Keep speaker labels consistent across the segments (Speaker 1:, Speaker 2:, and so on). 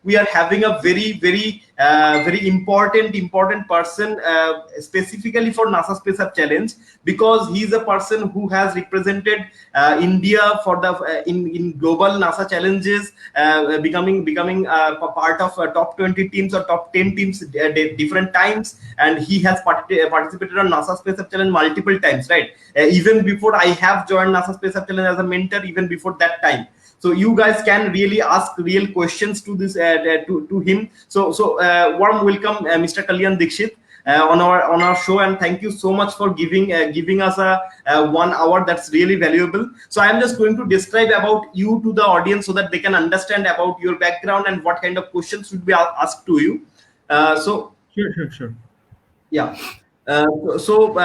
Speaker 1: we are having a very important person specifically for NASA Space Up Challenge, because he is a person who has represented India for the in global NASA challenges, becoming a part of top 20 teams or top 10 teams different times, and he has participated on NASA Space Up Challenge multiple times, right? Even before I have joined NASA Space Up Challenge as a mentor, even before that time. So you guys can really ask real questions to this to him. So warm welcome, Mr. Kalyan Dixit, on our show, and thank you so much for giving us a 1 hour. That's really valuable. So I am just going to describe about you to the audience so that they can understand about your background and what kind of questions should be asked to you. So
Speaker 2: Sure.
Speaker 1: yeah. So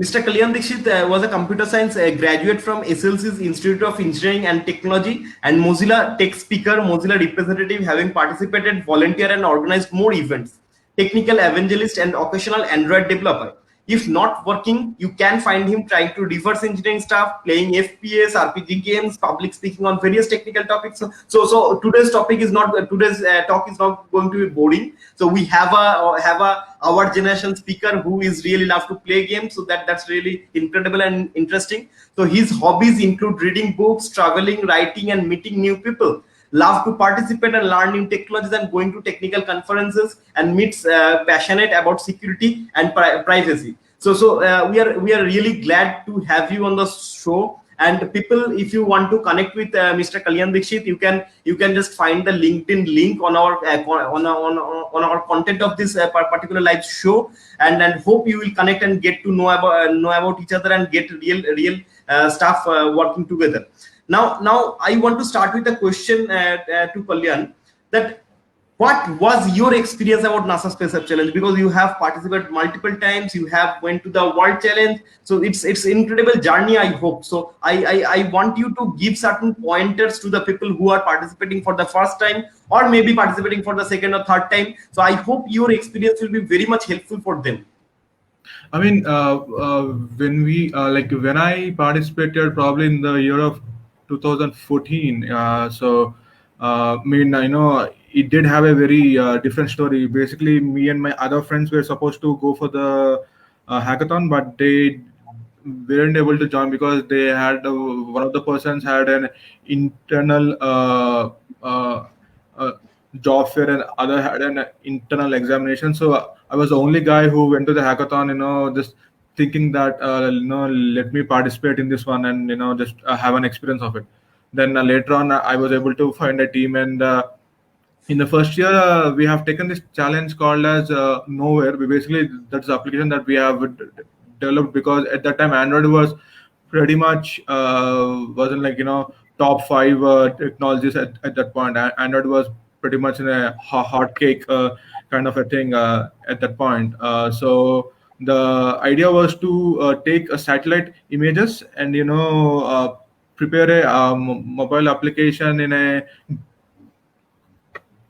Speaker 1: Mr. Kalyan Dixit was a computer science graduate from SLC's Institute of Engineering and Technology and Mozilla Tech Speaker, Mozilla representative, having participated, volunteer, and organized more events. Technical evangelist and occasional Android developer. If not working, you can find him trying to reverse engineering stuff, playing FPS, RPG games, public speaking on various technical topics. So today's topic is not today's talk is not going to be boring. So we have a our generation speaker who is really love to play games. So that's really incredible and interesting. So his hobbies include reading books, traveling, writing, and meeting new people. Love to participate and learn new technologies and going to technical conferences, and meets passionate about security and privacy. So we are really glad to have you on the show. And people, if you want to connect with Mr. Kalyan Dixit, you can just find the LinkedIn link on our on our content of this particular live show, and hope you will connect and get to know about each other and get real stuff working together. Now I want to start with a question to Kalyan, that what was your experience about NASA Space Up Challenge? Because you have participated multiple times, you have went to the World Challenge, so it's incredible journey, I hope. So I want you to give certain pointers to the people who are participating for the first time, or maybe participating for the second or third time. So I hope your experience will be very much helpful for them.
Speaker 2: I mean, when I participated probably in the year of 2014. I know it did have a very different story. Basically, me and my other friends were supposed to go for the hackathon, but they weren't able to join because they had one of the persons had an internal job fair, and other had an internal examination. So I was the only guy who went to the hackathon, just thinking that let me participate in this one and just have an experience of it. Then later on, I was able to find a team, and in the first year, we have taken this challenge called as Nowhere. That's the application that we have developed, because at that time Android was pretty much wasn't top 5 technologies at that point. Android was pretty much in a hot cake kind of a thing at that point. So the idea was to take a satellite images and prepare a mobile application in a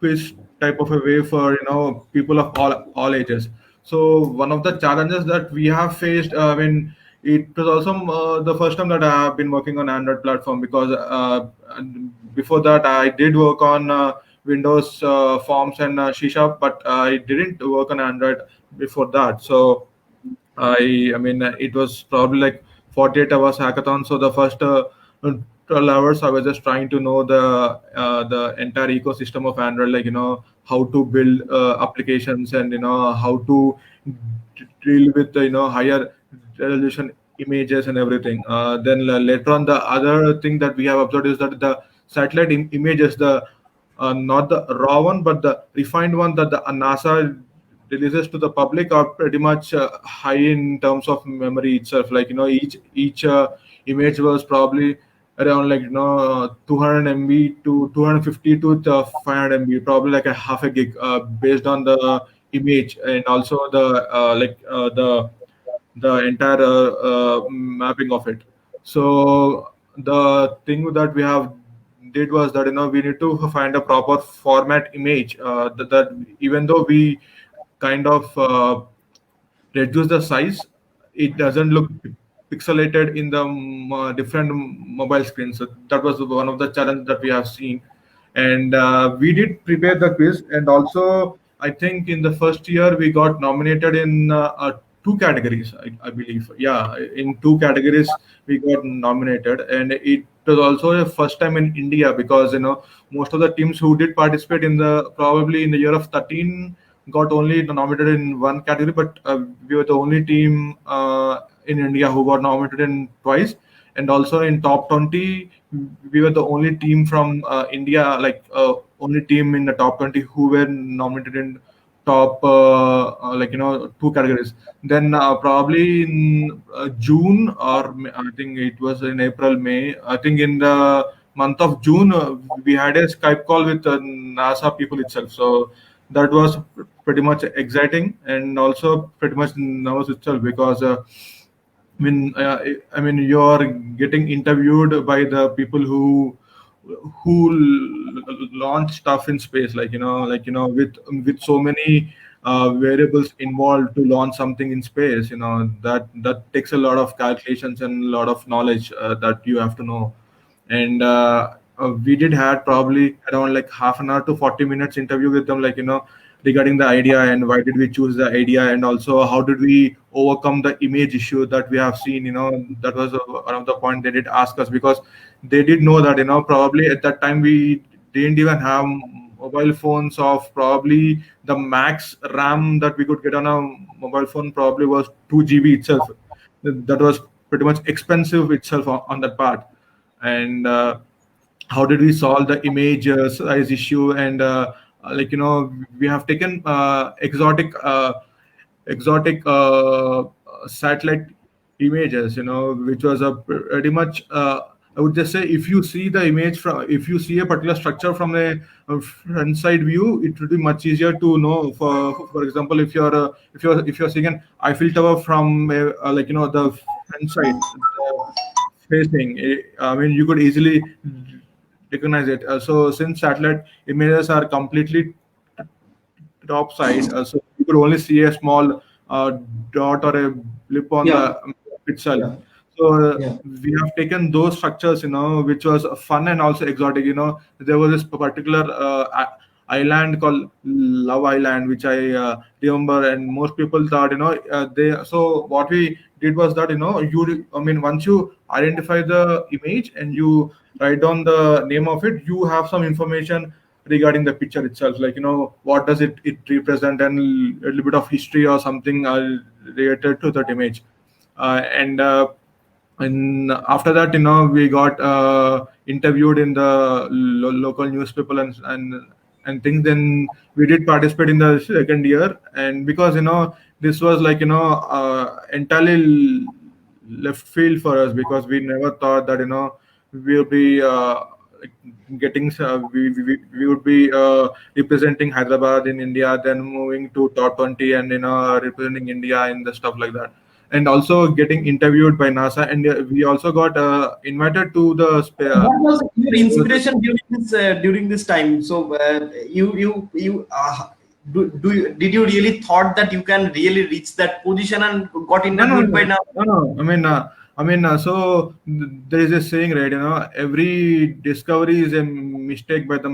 Speaker 2: quiz type of a way for people of all ages. So one of the challenges that we have faced, it was also the first time that I have been working on Android platform, because before that I did work on Windows Forms and C#, but I didn't work on Android before that. So it was probably like 48 hours hackathon. So the first 12 hours, I was just trying to know the entire ecosystem of Android, how to build applications, and how to deal with higher resolution images and everything. Then later on, the other thing that we have observed is that the satellite images, the not the raw one, but the refined one that the NASA releases to the public, are pretty much high in terms of memory itself. Each image was probably around 200 MB to 250 to 500 MB, probably like a half a gig, based on the image, and also the entire mapping of it. So the thing that we have did was that we need to find a proper format image, that even though we kind of reduce the size, it doesn't look pixelated in the different mobile screens. So that was one of the challenges that we have seen. and we did prepare the quiz. And also, I think in the first year we got nominated in two categories, I believe. Yeah, in two categories we got nominated, and it was also a first time in India, because most of the teams who did participate in the probably in the year of 13 got only nominated in one category, but we were the only team in India who got nominated in twice. And also in top 20, we were the only team from India, like only team in the top 20 who were nominated in top two categories. Then probably in June, or I think it was in April, May, I think in the month of June, we had a Skype call with NASA people itself. So that was pretty much exciting, and also pretty much nervous itself, because I mean, you're getting interviewed by the people who launch stuff in space, with so many variables involved to launch something in space. That takes a lot of calculations and a lot of knowledge that you have to know. And we did had probably around like half an hour to 40 minutes interview with them, regarding the idea and why did we choose the idea, and also how did we overcome the image issue that we have seen. That was one of the point they did ask us, because they did know that probably at that time we didn't even have mobile phones. Of probably the max RAM that we could get on a mobile phone probably was 2 GB itself. That was pretty much expensive itself on that part. And how did we solve the image size issue. And we have taken exotic satellite images, which was a pretty much, I would just say, if you see the image from, if you see a particular structure from a front side view, it would be much easier to know. For example, if you're seeing an Eiffel Tower from the front side facing, I mean, you could easily recognize it. So since satellite images are completely top side, so you could only see a small dot or a blip on
Speaker 1: Yeah,
Speaker 2: the itself.
Speaker 1: yeah,
Speaker 2: So
Speaker 1: yeah.
Speaker 2: we have taken those structures, which was fun and also exotic. There was this particular island called Love Island, which I remember, and most people thought, they. So what we did was that, I mean, once you identify the image and you write down the name of it, you have some information regarding the picture itself, what does it represent, and a little bit of history or something related to that image. And after that, we got interviewed in the local newspaper and things. Then we did participate in the second year, and because this was entirely left field for us, because we never thought that we'll be getting we would be representing Hyderabad in India, then moving to top 20, and representing India in the stuff like that, and also getting interviewed by NASA. And we also got invited to the
Speaker 1: What was your inspiration during this time? So did you really thought that you can really reach that position and got
Speaker 2: no, no,
Speaker 1: interviewed by
Speaker 2: no,
Speaker 1: now?
Speaker 2: no, no. So there is a saying, right? Every discovery is a mistake by the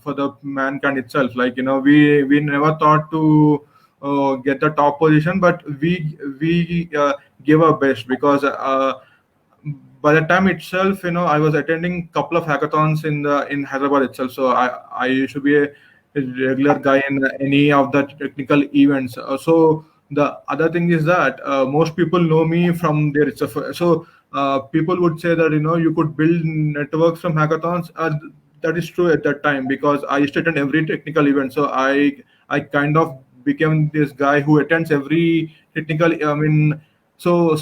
Speaker 2: for the mankind itself. We never thought to get the top position, but we gave our best, because by the time itself, I was attending couple of hackathons in Hyderabad itself. So I used to be a regular guy in any of the technical events. So the other thing is that most people know me from there itself. So people would say that you could build networks from hackathons. That is true at that time, because I used to attend every technical event. So I kind of became this guy who attends every technical. I mean, so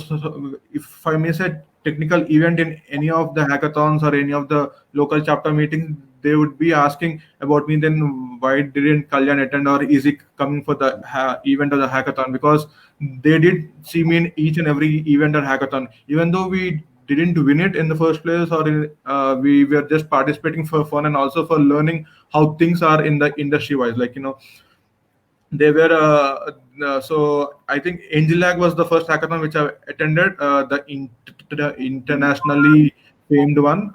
Speaker 2: if I miss a technical event in any of the hackathons or any of the local chapter meetings, they would be asking about me. Then why didn't Kalyan attend, or is he coming for the event or the hackathon? Because they did see me in each and every event or hackathon, even though we didn't win it in the first place, or we were just participating for fun and also for learning how things are in the industry wise. They were so I think Angel Lag was the first hackathon which I attended, the internationally famed one.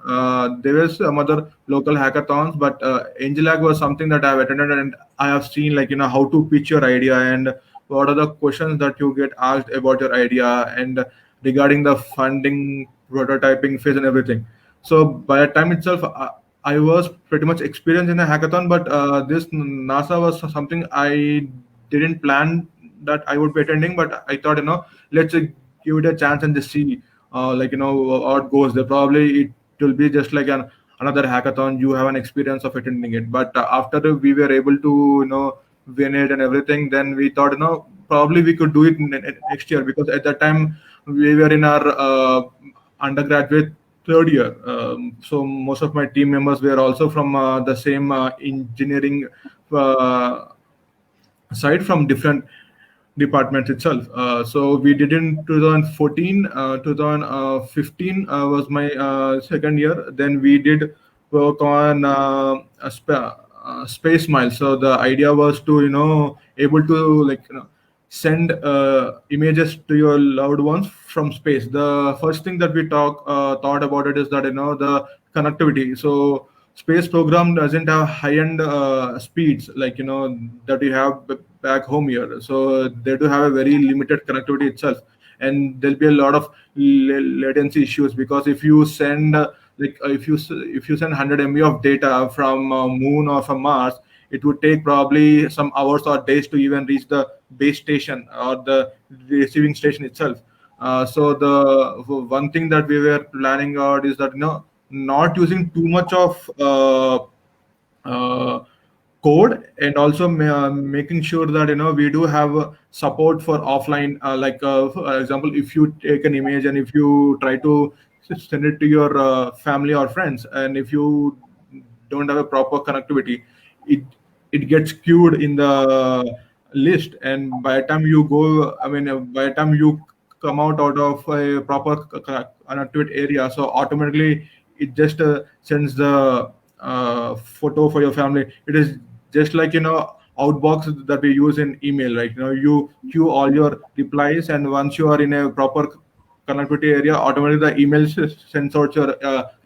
Speaker 2: There is some other local hackathons, but AngelHack was something that I've attended, and I have seen, like, how to pitch your idea and what are the questions that you get asked about your idea and regarding the funding, prototyping phase, and everything. So by the time itself, I was pretty much experienced in a hackathon, but this NASA was something I didn't plan that I would be attending, but I thought, let's give it a chance and just see, how it goes. There probably it will be just like another hackathon. You have an experience of attending it, but after we were able to, win it and everything, then we thought, probably we could do it next year, because at that time we were in our undergraduate third year. So most of my team members were also from the same engineering uh, side, from different departments itself. So we did in 2014, 2015 was my second year. Then we did work on space miles. So the idea was to, able to, like, send images to your loved ones from space. The first thing that we thought about it is that, the connectivity. So space program doesn't have high-end speeds, like, that you have back home here. So they do have a very limited connectivity itself, and there'll be a lot of latency issues, because if you send if you send 100 MB of data from moon or from Mars, it would take probably some hours or days to even reach the base station or the receiving station itself. So the one thing that we were planning out is that, not using too much of uh, code, and also making sure that, we do have support for offline, for example, if you take an image and if you try to send it to your family or friends, and if you don't have a proper connectivity, it it gets queued in the list, and by the time you go, I mean, by the time you come out of a proper connectivity area, so automatically it just sends the photo for your family. It is just like, outbox that we use in email, right? You queue all your replies, and once you are in a proper connectivity area, automatically the emails sends out your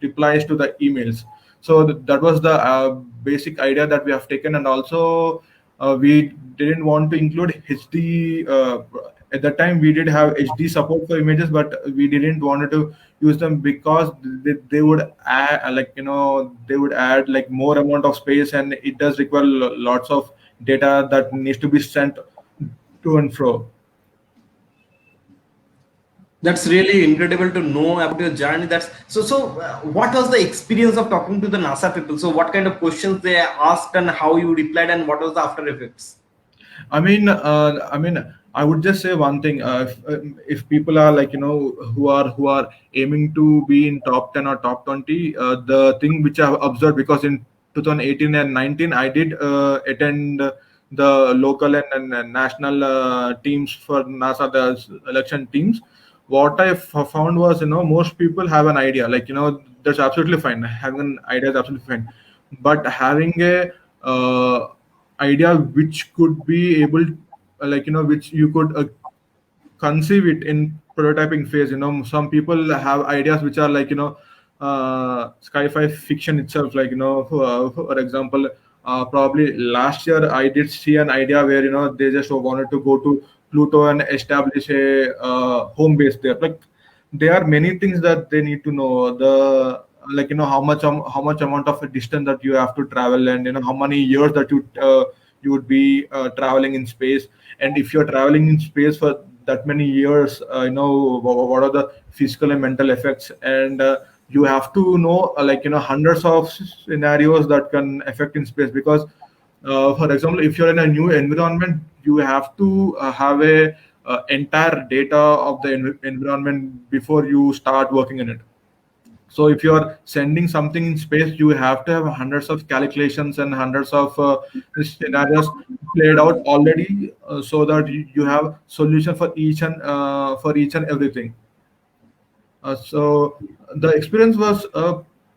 Speaker 2: replies to the emails. So that was the basic idea that we have taken. And also we didn't want to include HD. At that time we did have HD support for images, but we didn't want to use them, because they would add, they would add like more amount of space, and it does require lots of data that needs to be sent to and fro.
Speaker 1: That's really incredible to know about your journey. That's so. What was the experience of talking to the NASA people? So, what kind of questions they asked, and how you replied, and what was the after effects?
Speaker 2: I would just say one thing. If people are, like, who are aiming to be in top 10 or top 20, the thing which I've observed, because in 2018 and 19 I did attend the local and national teams for NASA, the election teams. What I found was, most people have an idea, like, that's absolutely fine. Having an idea is absolutely fine, but having a idea which could be able, which you could conceive it in prototyping phase. Some people have ideas which are, like, sci-fi fiction itself, like, for example, probably last year I did see an idea where, they just wanted to go to Pluto and establish a home base there. Like, there are many things that they need to know. The, like, how much amount of a distance that you have to travel, and, how many years that you would be traveling in space. And if you're traveling in space for that many years, what are the physical and mental effects. And you have to know, hundreds of scenarios that can affect in space, because for example, if you're in a new environment, you have to have a entire data of the environment before you start working in it. So if you are sending something in space, you have to have hundreds of calculations and hundreds of scenarios played out already, so that you have solution for each and everything. So the experience was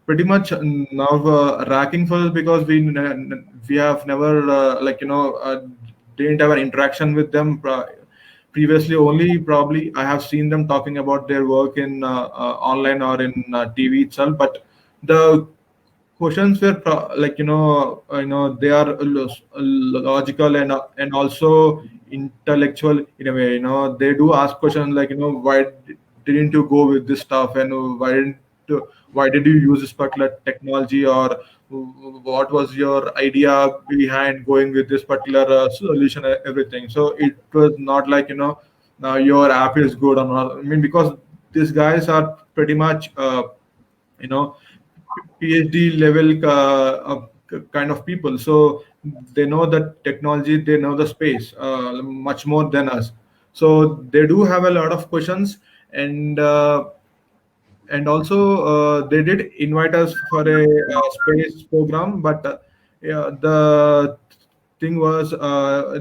Speaker 2: pretty much now racking for us, because we have never didn't have an interaction with them previously only probably I have seen them talking about their work in online or in TV itself, but the questions were like they are logical and also intellectual in a way. They do ask questions like, why didn't you go with this stuff, and why did you use this particular technology, or what was your idea behind going with this particular solution, everything. So it was not like, now your app is good or not. I mean, because these guys are pretty much you know PhD level kind of people. So they know the technology, they know the space much more than us. So they do have a lot of questions, and also they did invite us for a space program, but yeah, the thing was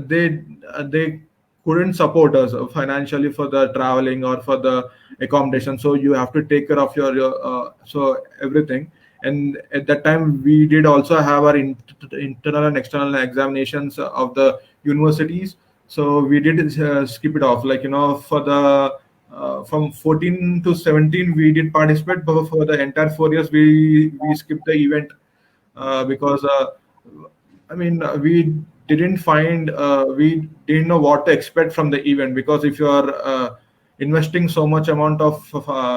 Speaker 2: they couldn't support us financially for the traveling or for the accommodation, so you have to take care of your so everything. And at that time we did also have our internal and external examinations of the universities, so we did skip it off, like, for the from 14 to 17 we did participate, but for the entire 4 years we skipped the event because I mean, we didn't know what to expect from the event, because if you are investing so much amount of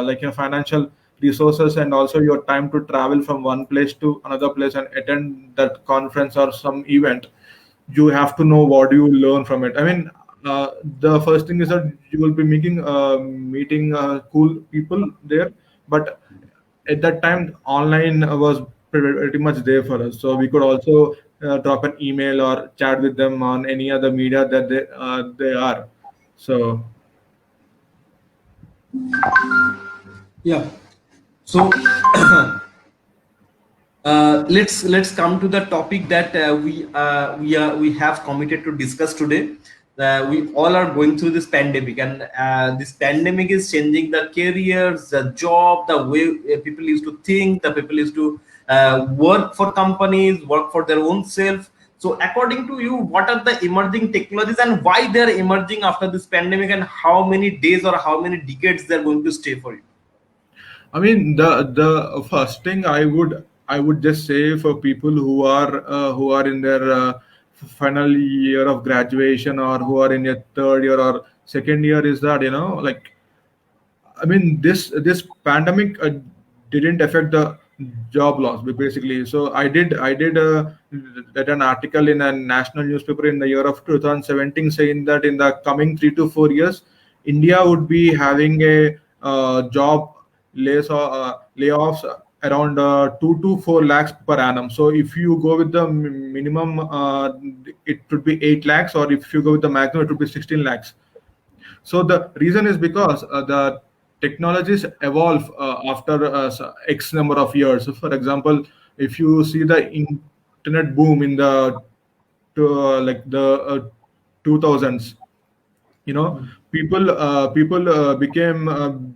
Speaker 2: like, financial resources and also your time to travel from one place to another place and attend that conference or some event, you have to know what you learn from it. I mean, the first thing is that you will be meeting cool people there, but at that time online was pretty much there for us, so we could also drop an email or chat with them on any other media that they are. So
Speaker 1: Yeah. So let's come to the topic that we have committed to discuss today. We all are going through this pandemic, and this pandemic is changing the careers, the job, the way people used to think, the people used to work for companies, work for their own self. So according to you, what are the emerging technologies and why they're emerging after this pandemic, and how many days or how many decades they're going to stay for you?
Speaker 2: I mean, the first thing I would just say for people who are in their final year of graduation, or who are in their third year or second year, is that, like, I mean, this pandemic didn't affect the job loss basically. So I did read an article in a national newspaper in the year of 2017 saying that in the coming 3 to 4 years, India would be having a job layoffs around 2 to 4 lakhs per annum. So if you go with the minimum, it would be 8 lakhs, or if you go with the maximum, it would be 16 lakhs. So the reason is because the technologies evolve after X number of years. So for example, if you see the internet boom in the like the 2000s, people became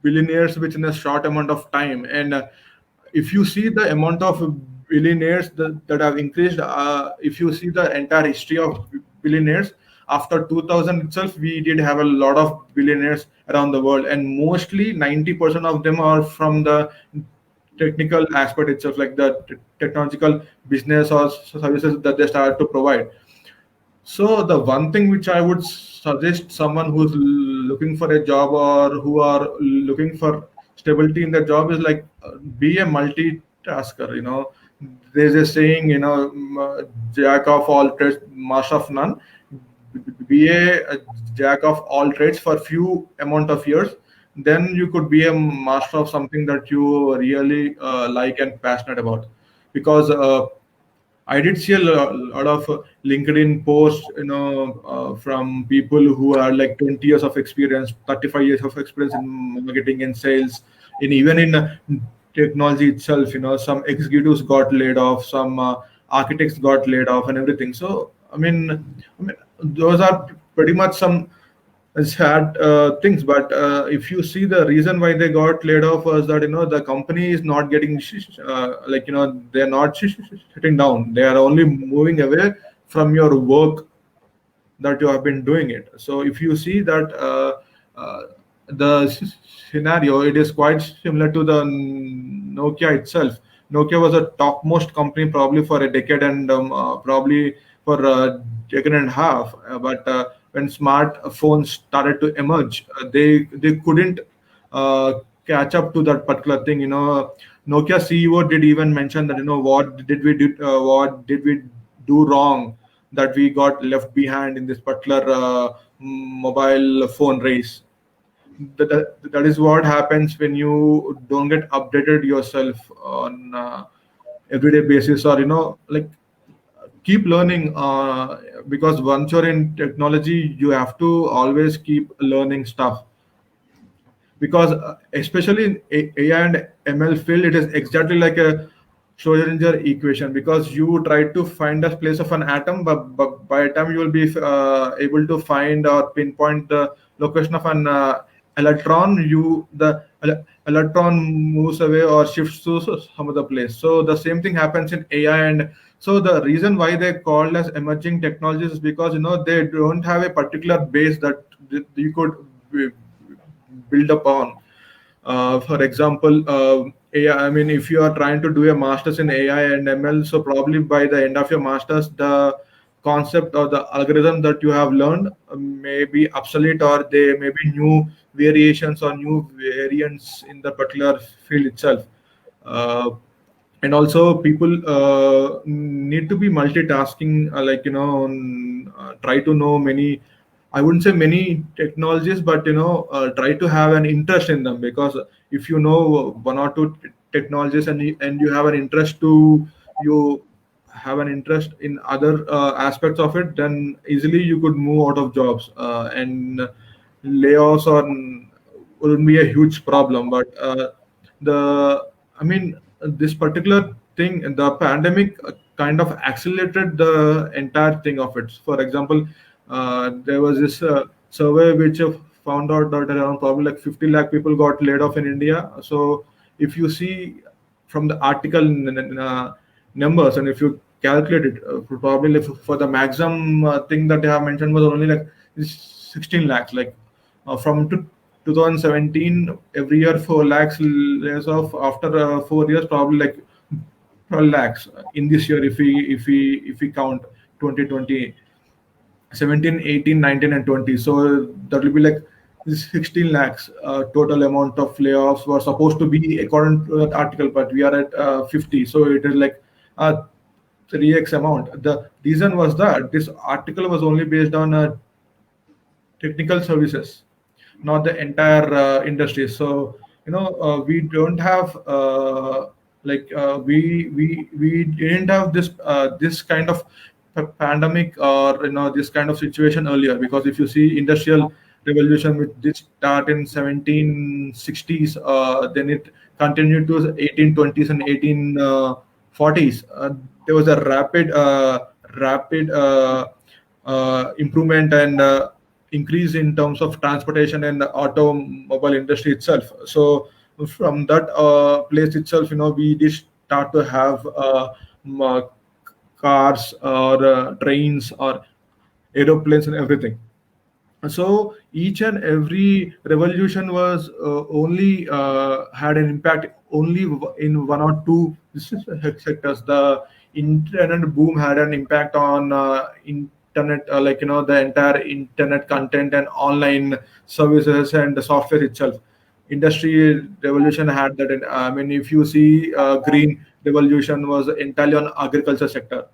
Speaker 2: billionaires within a short amount of time. And if you see the amount of billionaires that have increased, if you see the entire history of billionaires, after 2000 itself we did have a lot of billionaires around the world, and mostly 90% of them are from the technical aspect itself, like the technological business or services that they started to provide. So the one thing which I would suggest someone who's looking for a job, or who are looking for stability in their job, is like, be a multitasker. There's a saying, jack of all trades, master of none. Be a jack of all trades for few amount of years, then you could be a master of something that you really like and passionate about. Because I did see a lot of LinkedIn posts, from people who are like 20 years of experience, 35 years of experience in marketing and sales, and even in technology itself. Some executives got laid off, some architects got laid off, and everything. So I mean, those are pretty much some sad things. But if you see, the reason why they got laid off was that, the company is not getting like, they're not shutting down, they are only moving away from your work that you have been doing it. So if you see that the scenario, it is quite similar to the Nokia itself. Nokia was a topmost company probably for a decade, and probably for a decade and a half. But when smartphones started to emerge, they couldn't uh, catch up to that particular thing. Nokia CEO did even mention that, what did we do wrong, that we got left behind in this particular mobile phone race. That is what happens when you don't get updated yourself on everyday basis, or like keep learning, because once you're in technology, you have to always keep learning stuff. Because especially in AI and ML field, it is exactly like a Schrodinger equation, because you try to find a place of an atom, but by the time you will be able to find or pinpoint the location of an electron, the electron moves away or shifts to some other place. So the same thing happens in AI. And so the reason why they called as emerging technologies is because they don't have a particular base that you could build upon. For example, AI. I mean, if you are trying to do a master's in AI and ML, so probably by the end of your master's, the concept or the algorithm that you have learned may be obsolete, or there may be new variations or new variants in the particular field itself. Uh, and also, people need to be multitasking, try to know many, I wouldn't say many technologies, but try to have an interest in them. Because if you know one or two technologies, and you have an interest to you have an interest in other aspects of it, then easily you could move out of jobs, and layoffs or wouldn't be a huge problem. But the I mean, this particular thing, the pandemic kind of accelerated the entire thing of it. For example, there was this survey which found out that around probably like 50 lakh people got laid off in India. So if you see from the article numbers, and if you calculate it, probably like for the maximum thing that they have mentioned was only like 16 lakhs. Like from 2017, every year 4 lakhs lays off. After 4 years, probably like 12 lakhs in this year, if we count 2020, 17, 18, 19, and 20. So that will be like 16 lakhs total amount of layoffs were supposed to be according to that article, but we are at 50. So it is like 3x amount. The reason was that this article was only based on technical services, not the entire industry. So we don't have we didn't have this kind of pandemic, or this kind of situation earlier. Because if you see industrial revolution, which did start in 1760s, then it continued to 1820s and 1840s. There was a rapid improvement and increase in terms of transportation and the automobile industry itself. So from that place itself, we did start to have cars or trains or aeroplanes and everything. So each and every revolution was only had an impact only in one or two sectors. The internet boom had an impact on internet, the entire internet content and online services and the software itself. Industry revolution had that. I mean, if you see, green revolution was entirely on agriculture sector.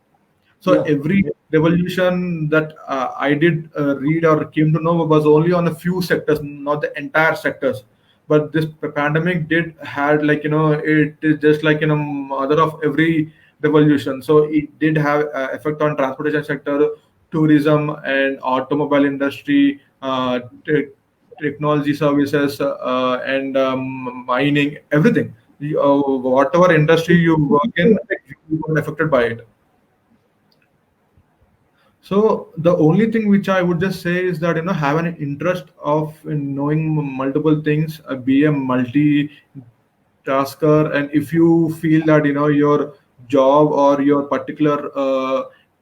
Speaker 2: So
Speaker 1: Yeah.
Speaker 2: every revolution that I did read or came to know was only on a few sectors, not the entire sectors. But this pandemic did had, it is just like mother of every revolution. So it did have effect on transportation sector, tourism and automobile industry, technology services, and mining, everything. Whatever industry you work in, you got affected by it. So the only thing which I would just say is that have an interest of in knowing multiple things, be a multi tasker. And if you feel that your job or your particular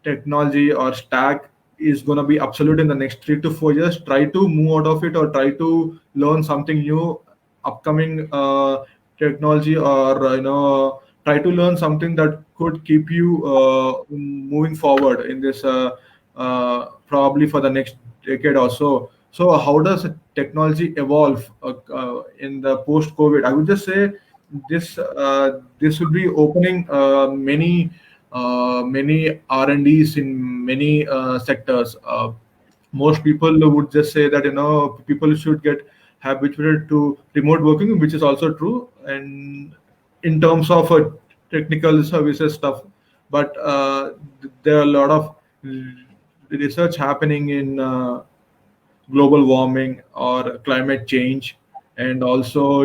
Speaker 2: technology or stack is going to be absolute in the next 3 to 4 years. Try to move out of it or try to learn something new, upcoming technology, or try to learn something that could keep you moving forward in this probably for the next decade or so. So how does technology evolve in the post COVID? I would just say this would be opening many R&Ds in many sectors. Most people would just say that people should get habituated to remote working, which is also true, and in terms of technical services stuff. But there are a lot of research happening in global warming or climate change, and also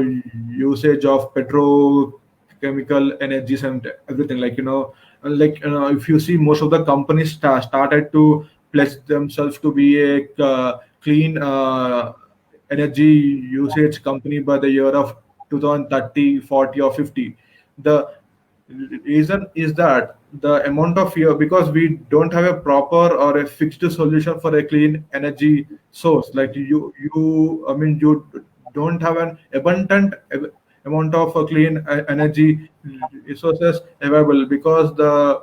Speaker 2: usage of petrochemical energies and everything. If you see, most of the companies started to pledge themselves to be a clean energy usage company by the year of 2030, 40, or 50. The reason is that the amount of fear, because we don't have a proper or a fixed solution for a clean energy source. Like I mean, you don't have an abundant amount of clean energy resources available, because the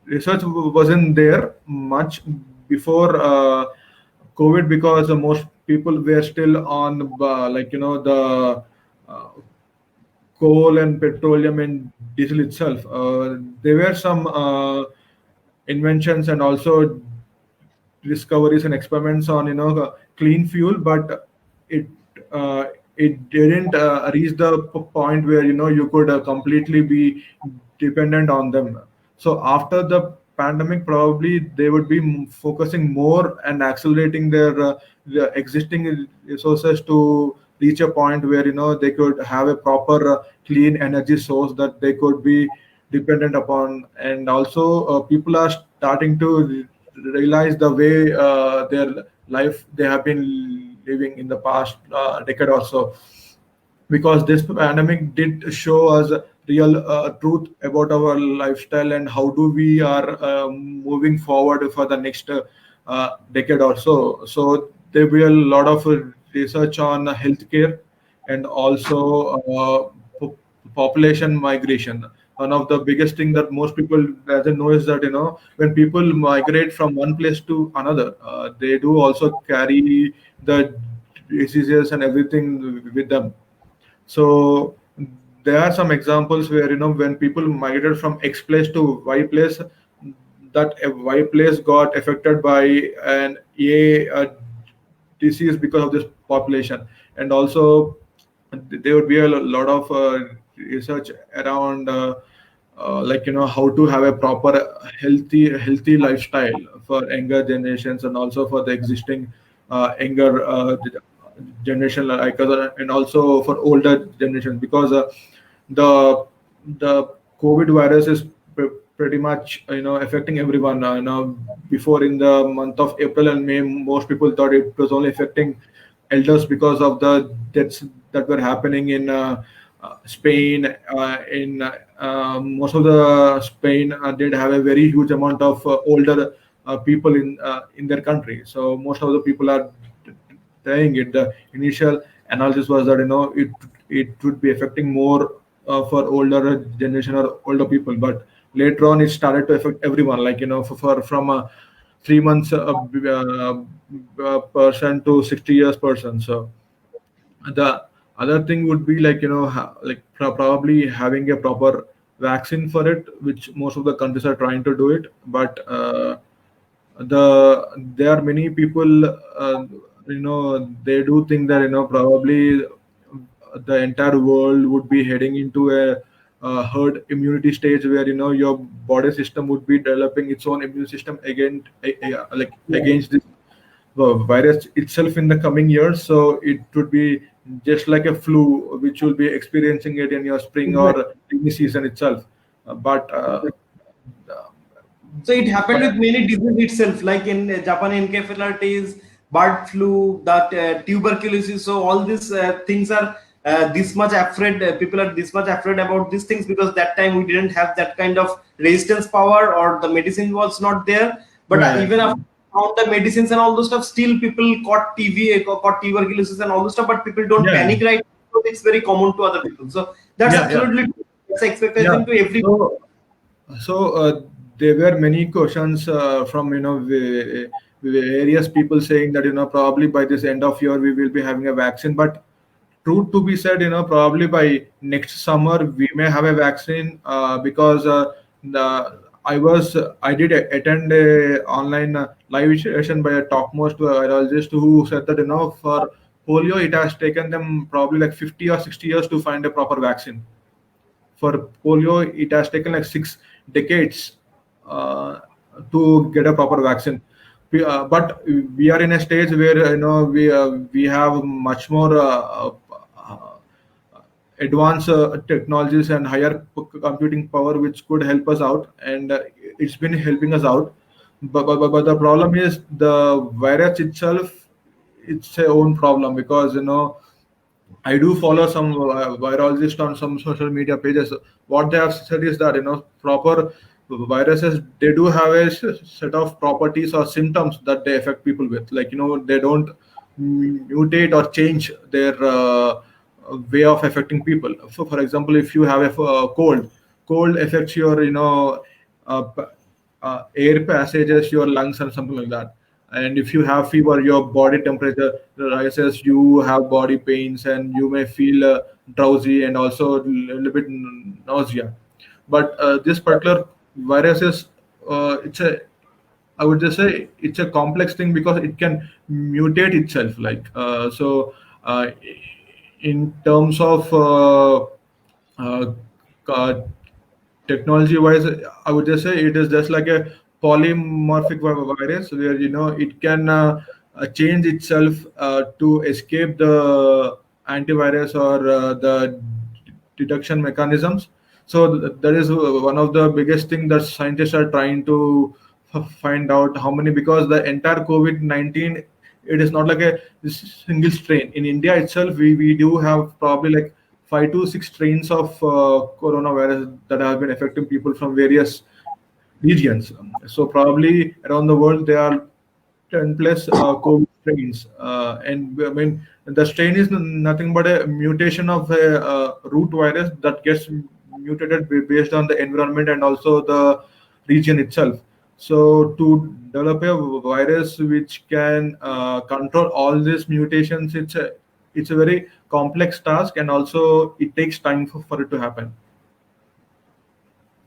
Speaker 2: research wasn't there much before COVID, because most people were still on the uh, coal and petroleum and diesel itself. There were some inventions and also discoveries and experiments on clean fuel, but it it didn't reach the point where you could completely be dependent on them. So after the pandemic, probably they would be focusing more and accelerating their existing resources to reach a point where they could have a proper clean energy source that they could be dependent upon. And also people are starting to realize the way their life they have been living in the past decade or so, because this pandemic did show us real truth about our lifestyle and how do we are moving forward for the next decade or so. So there will be a lot of research on healthcare, and also population migration. One of the biggest thing that most people doesn't know is that when people migrate from one place to another, they do also carry the diseases and everything with them. So there are some examples where when people migrated from X place to Y place, that Y place got affected by an A disease because of this population. And also there would be a lot of research around how to have a proper healthy lifestyle for younger generations, and also for the existing younger generation, and also for older generations, because the the COVID virus is pretty much affecting everyone now. Before, in the month of April and May, most people thought it was only affecting elders because of the deaths that were happening in Spain. In most of the Spain did have a very huge amount of older people in their country. So most of the people are dying. It The initial analysis was that it would be affecting more for older generation or older people, but later on it started to affect everyone. Like from a 3 months person to 60 years person. So the other thing would be like probably having a proper vaccine for it, which most of the countries are trying to do it. But there are many people they do think that probably the entire world would be heading into a herd immunity stage, where your body system would be developing its own immune system against this virus itself in the coming years. So it would be just like a flu, which you'll be experiencing it in your spring
Speaker 1: Exactly.
Speaker 2: or rainy season itself. But
Speaker 1: So it happened with many diseases itself, like in Japan, encephalitis, bird flu, that tuberculosis. So all these things are this much afraid. People are this much afraid about these things because that time we didn't have that kind of resistance power, or the medicine was not there. But
Speaker 2: Yeah,
Speaker 1: even
Speaker 2: yeah,
Speaker 1: after found the medicines and all those stuff, still people caught TB, caught tuberculosis and all those stuff. But people don't
Speaker 2: yeah,
Speaker 1: panic, right? Because it's very common to other people. So that's
Speaker 2: yeah, yeah,
Speaker 1: absolutely true. That's
Speaker 2: yeah.
Speaker 1: expectation to every.
Speaker 2: So there were many questions from various people saying that probably by this end of year we will be having a vaccine. But truth to be said, probably by next summer we may have a vaccine because the I did attend a online live session by a topmost virologist who said that for polio it has taken them probably like 50 or 60 years to find a proper vaccine. For polio it has taken like 6 decades uh, to get a proper vaccine. But we are in a stage where we have much more advanced technologies and higher computing power which could help us out, and it's been helping us out. But the problem is the virus itself. It's a own problem because I do follow some virologists on some social media pages. What they have said is that proper viruses, they do have a set of properties or symptoms that they affect people with. Like they don't mutate or change their way of affecting people. So, for example, if you have a cold affects your uh, p- air passages, your lungs, and something like that. And if you have fever, your body temperature rises, you have body pains, and you may feel drowsy and also a little bit nausea. But this particular virus is it's a I would just say it's a complex thing because it can mutate itself. Uh, in terms of uh, uh, technology wise, I would just say it is just like a polymorphic virus where it can change itself to escape the antivirus or the detection mechanisms. So that is one of the biggest thing that scientists are trying to find out how many, because the entire COVID-19, it is not like a single strain. In India itself, we do have probably like 5 to 6 strains of coronavirus that have been affecting people from various regions. So probably around the world there are 10 plus COVID strains, and I mean the strain is nothing but a mutation of a root virus that gets mutated based on the environment and also the region itself. So to develop a virus which can control all these mutations, it's a very complex task, and also it takes time for it to happen.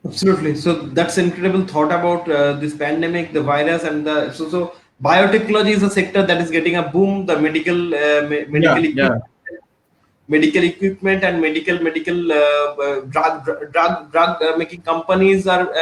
Speaker 1: Absolutely. So that's incredible thought about this pandemic, the virus, and the so biotechnology is a sector that is getting a boom. The
Speaker 2: Yeah,
Speaker 1: medical
Speaker 2: yeah,
Speaker 1: equipment, and medical drug making companies are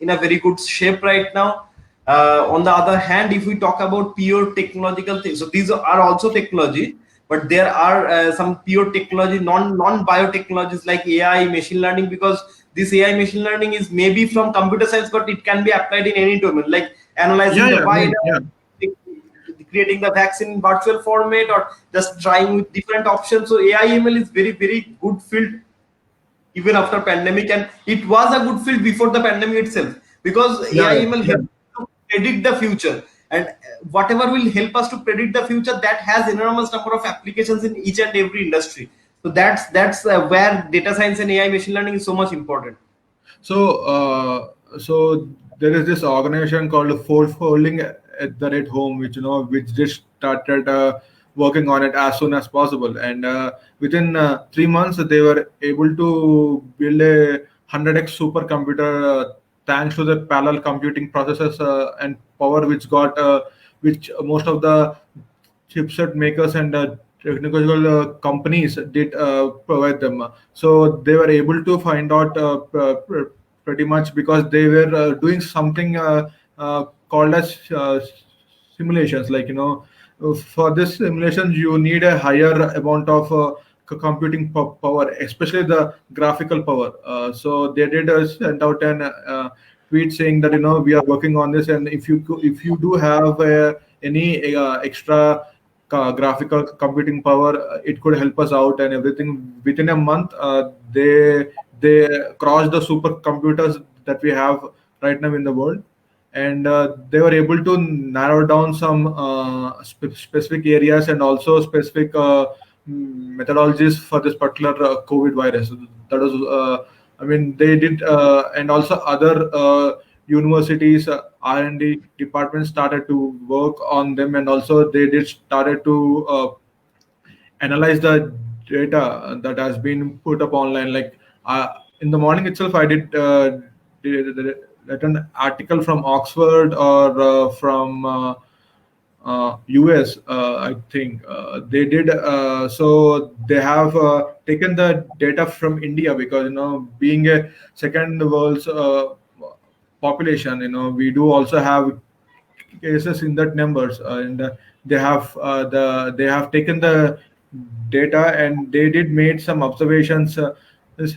Speaker 1: in a very good shape right now. On the other hand, if we talk about pure technological things, so these are also technology, but there are some pure technology, non biotechnologies like AI, machine learning, because this AI machine learning is maybe from computer science, but it can be applied in any domain, like
Speaker 2: yeah,
Speaker 1: analyzing the
Speaker 2: yeah. I mean,
Speaker 1: virus,
Speaker 2: yeah.
Speaker 1: creating the vaccine in virtual format, or just trying with different options. So AI ML is very good field even after pandemic, and it was a good field before the pandemic itself, because
Speaker 2: Yeah,
Speaker 1: AI
Speaker 2: yeah,
Speaker 1: ML
Speaker 2: yeah.
Speaker 1: helps to predict the future, and whatever will help us to predict the future, that has enormous number of applications in each and every industry. So that's where data science and AI machine learning is so much important.
Speaker 2: So there is this organization called Folding at the Red Home, which which just started working on it as soon as possible, and within 3 months they were able to build a 100x supercomputer thanks to the parallel computing processes and power which got which most of the chipset makers and technical companies did provide them. So they were able to find out pretty much because they were doing something called as simulations. Like for this simulations, you need a higher amount of computing power, especially the graphical power. So they did send out an tweet saying that we are working on this, and if you do have any extra graphical computing power, it could help us out and everything. Within a month, they crossed the supercomputers that we have right now in the world. and they were able to narrow down some specific areas and also specific methodologies for this particular COVID virus. That was, I mean, they did, and also other universities, R&D departments started to work on them, and also they did started to analyze the data that has been put up online. Like in the morning itself, I read an article from Oxford or from US, I think they did. So they have taken the data from India because being a second world's population, we do also have cases in that numbers, and they have taken the data and they did made some observations,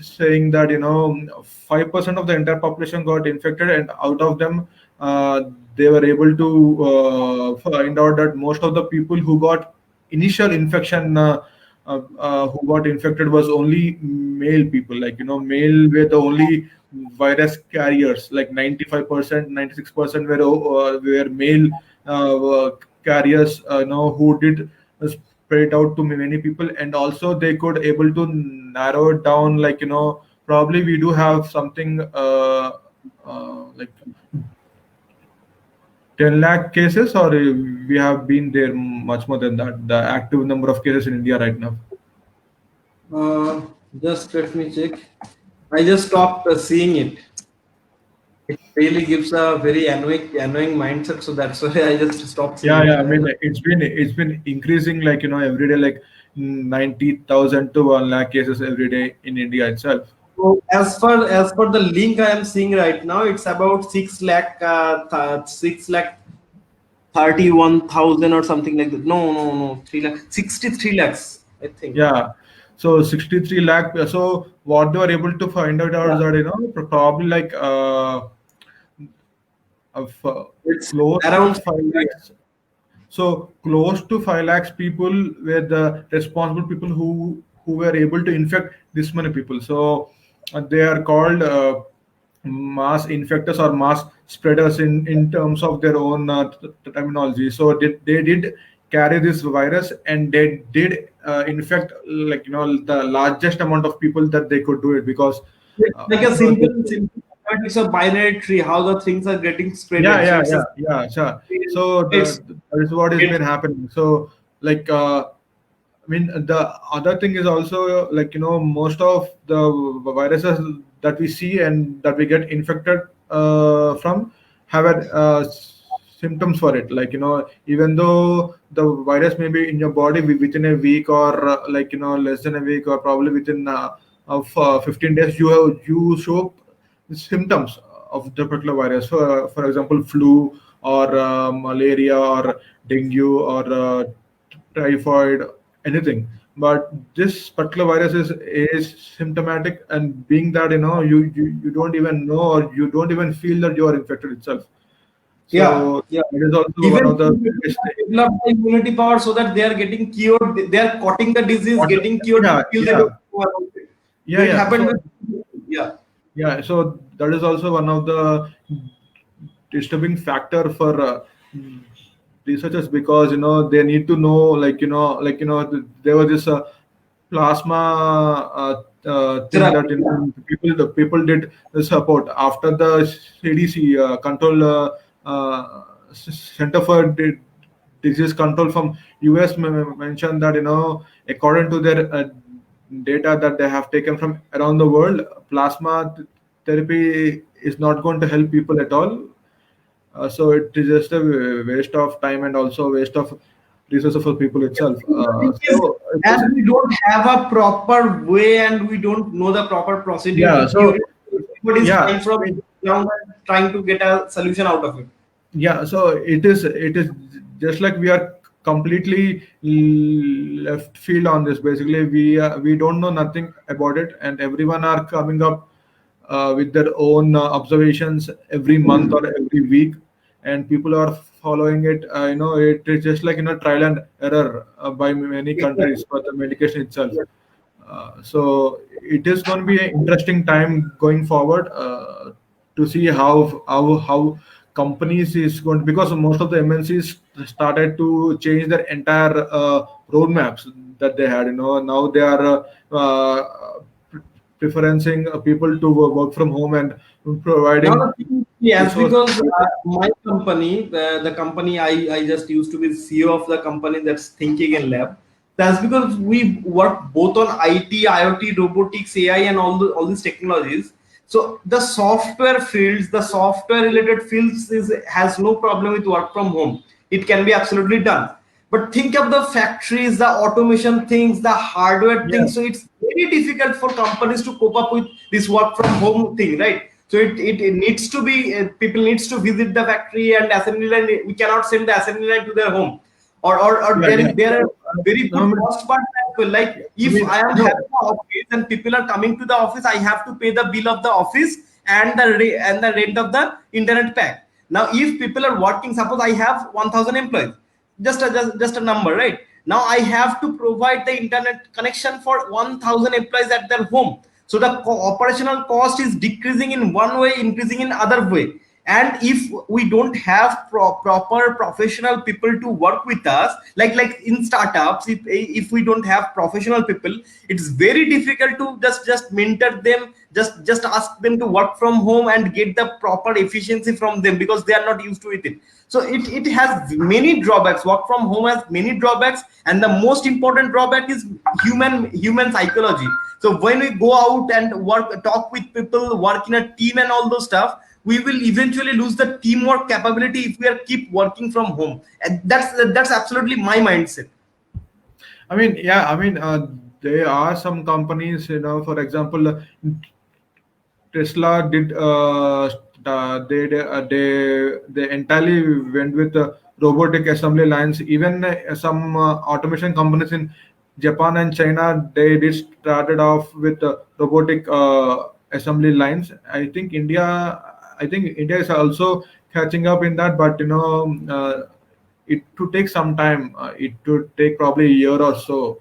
Speaker 2: saying that 5% of the entire population got infected, and out of them they were able to find out that most of the people who got initial infection, who got infected, was only male people. Like male were the only virus carriers. Like 95%, 96% were male carriers. Who did spread out to many people, and also they could able to narrow it down. Like probably we do have something like 10 lakh cases, or we have been there much more than that, the active number of cases in India right now.
Speaker 1: Just let me check. I just stopped seeing it. It really gives a very annoying mindset, so that's why I just stopped seeing
Speaker 2: Yeah,
Speaker 1: it.
Speaker 2: I mean, it's been increasing, like every day, like 90,000 to 1 lakh cases every day in India itself.
Speaker 1: So as per the link I am seeing right now, it's about 6 lakh 6 lakh 31,000 or something like that. No, 3 lakh 63 lakhs, I think.
Speaker 2: Yeah. So 63 lakh. So what they were able to find out
Speaker 1: Yeah,
Speaker 2: is that probably like of
Speaker 1: it's
Speaker 2: close to
Speaker 1: around
Speaker 2: 5 lakhs. So close to 5 lakhs people were the responsible people who were able to infect this many people. So they are called mass infectors or mass spreaders in terms of their own terminology. So they did carry this virus, and they did infect, like the largest amount of people that they could do it, because
Speaker 1: it's
Speaker 2: uh,
Speaker 1: like a
Speaker 2: you know,
Speaker 1: simple it's a binary tree, how the things are getting
Speaker 2: yeah,
Speaker 1: spreaded. So
Speaker 2: yeah,
Speaker 1: it's a
Speaker 2: yeah, yeah, sure. So
Speaker 1: it's
Speaker 2: that is what has
Speaker 1: it's
Speaker 2: been happening. So, like, I mean, the other thing is also, like most of the viruses that we see and that we get infected from have symptoms for it. Like even though the virus may be in your body within a week, or like less than a week, or probably within of 15 days, you show symptoms of the particular virus. For example, flu, or malaria, or dengue, or typhoid, anything. But this particular virus is symptomatic, and being that you don't even know, or you don't even feel that you are infected itself.
Speaker 1: yeah,
Speaker 2: So
Speaker 1: yeah.
Speaker 2: it is also one
Speaker 1: Even
Speaker 2: of the
Speaker 1: people
Speaker 2: biggest things.
Speaker 1: develop the immunity power so that they are getting cured. They are cutting the disease, getting cured
Speaker 2: Yeah,
Speaker 1: till they
Speaker 2: yeah,
Speaker 1: don't know about it. So
Speaker 2: yeah,
Speaker 1: it
Speaker 2: yeah.
Speaker 1: happened
Speaker 2: So
Speaker 1: with yeah.
Speaker 2: yeah, so that is also one of the disturbing factor for researchers, because they need to know, like there was this plasma thing that
Speaker 1: Therapy. Yeah.
Speaker 2: the people did support after the CDC control, Center for Disease Control from US mentioned that according to their data that they have taken from around the world, plasma therapy is not going to help people at all. So it is just a waste of time, and also waste of resources for people itself.
Speaker 1: The thing is,
Speaker 2: So it
Speaker 1: as
Speaker 2: is,
Speaker 1: we don't have a proper way and we don't know the proper procedure
Speaker 2: yeah.
Speaker 1: to cure
Speaker 2: So
Speaker 1: it, everybody is
Speaker 2: yeah,
Speaker 1: trying
Speaker 2: I
Speaker 1: from
Speaker 2: mean,
Speaker 1: ground and trying to get a solution out of it.
Speaker 2: yeah. So it is just like we are completely left field on this. Basically, we don't know nothing about it, and everyone are coming up with their own observations every month or every week, and people are following it. It is just like trial and error by many countries
Speaker 1: Exactly.
Speaker 2: for the medication itself. So it is going to be an interesting time going forward, to see how companies is going to, because most of the MNCs started to change their entire roadmaps that they had. Now they are preferencing people to work from home and
Speaker 1: Now
Speaker 2: providing
Speaker 1: the thing is, yes,
Speaker 2: resources.
Speaker 1: because my company, the company I just used to be the CEO of the company that's Thinking in Lab. That's because we work both on IT, IoT, robotics, AI, and all these technologies. So the software fields, the software related fields has no problem with work from home. It can be absolutely done. But think of the factories, the automation things, the hardware
Speaker 2: Yeah,
Speaker 1: things. So it's very difficult for companies to cope up with this work from home thing, right? So it needs to be people needs to visit the factory and assembly line. We cannot send the assembly line to their home, or
Speaker 2: yeah, yeah.
Speaker 1: there are
Speaker 2: So,
Speaker 1: very
Speaker 2: no,
Speaker 1: good cost part as well. Like
Speaker 2: I
Speaker 1: if
Speaker 2: mean,
Speaker 1: I am
Speaker 2: no,
Speaker 1: having an office and people are coming to the office, I have to pay the bill of the office and and the rent of the internet pack. Now, if people are working, suppose I have 1,000 employees, just a number, right? Now I have to provide the internet connection for 1,000 employees at their home. So the operational cost is decreasing in one way, increasing in other way. And if we don't have proper professional people to work with us, like in startups, if we don't have professional people, it's very difficult to just mentor them, just ask them to work from home and get the proper efficiency from them, because they are not used to it. So it has many drawbacks. Work from home has many drawbacks, and the most important drawback is human psychology. So when we go out and talk with people, work in a team and all those stuff, we will eventually lose the teamwork capability if we are keep working from home. And that's absolutely my mindset.
Speaker 2: I mean, yeah, I mean, there are some companies, for example, Tesla did they entirely went with robotic assembly lines. Even some automation companies in Japan and China, they did started off with robotic assembly lines. I think India is also catching up in that, but it to take some time. It would take probably a year or so.